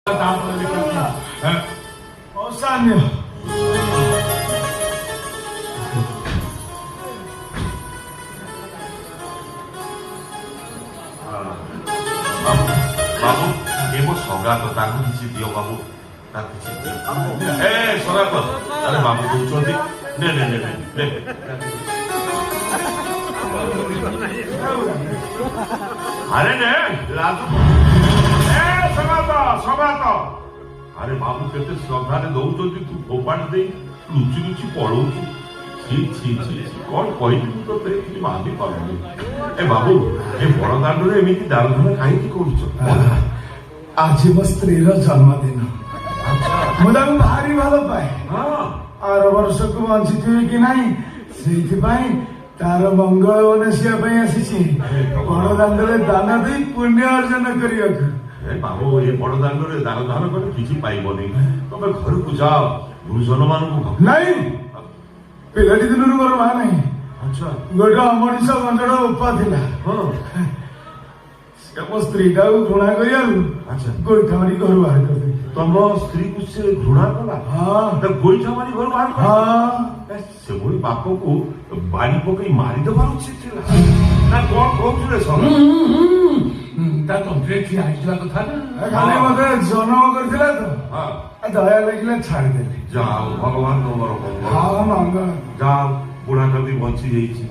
Osanyo. Babu, ibu soga tuh tanggung di situ babu, tanggung di situ. Soga tuh, ada babu lucu nih, nih. Ada nih, lalu, soga tuh. Ada babu kita soga nih lucu nih tuh, opan deh, lucu polo tuh. Kau itu tuh tadi mati kalau ini. Babu, বড় দান্ডরে এমনি দান ধান কাহিনী করছো আজ ମୋ ସ୍ତ୍ରୀର ଜନ୍ମଦିନ ମୁଁ ତାକୁ ଭାରି ଭଲ ପାଏ ଆର ବର୍ଷକୁ ବଞ୍ଚିଥିବି କି ନାହିଁ ସେଇଥିପାଇଁ ତାର ମଙ୍ଗଳ ବନେସିବା ପାଇଁ ଆସିଛି ବଡ ଦାଣ୍ଡରେ ଦାନ ଦେଇ ପୁଣ୍ୟ ଅର୍ଜନ କରିବାକୁ। ବାବୁ ଏ ବଡ ଦାଣ୍ଡରେ ଦାନ ଧାନ କଲେ କିଛି ପାଇବନି, ତମେ ଘରକୁ ଯାଅ ଗୁରୁଜନ ମାନଙ୍କୁ। ନାଇଁ, ପିଲାଟି ଦିନରୁ ମୋର ମା ନାହିଁ। ଗୋଟେ ଅମଣିଷ ଗଣ୍ଡର ଉପା ଥିଲା, ମୋ ସ୍ତ୍ରୀଟାକୁ ଘୃଣା କରିବାରୁ ଗୋଇଠା ମାରି ଘରୁ ବାହାର କରିଦେଲି। ତମ ସ୍ତ୍ରୀକୁ ସେ ଘୃଣା କଲା? ଗୋଇଠା ମାରି ଘରୁ ବାହାର କଲା? ସେଭଳି ବାପକୁ ବାଡ଼ି ପକେଇ ମାରିଦେବାର ଉଚିତ ଥିଲା ନା କଣ କହୁଥିଲେ? ତା ତଣ୍ଟିରେ ଠିଆ ହେଇଯିବା କଥା ନା, ଖାଲି ମତେ ଜନ୍ମ କରିଥିଲା ତ ଦୟା ଲାଗିଲା ଛାଡ଼ିଦେଲି। ଯାଅ ଭଗବାନ ତମର ଯାଅ, ବୁଢାଟା ବି ବଞ୍ଚି ଯାଇଛି।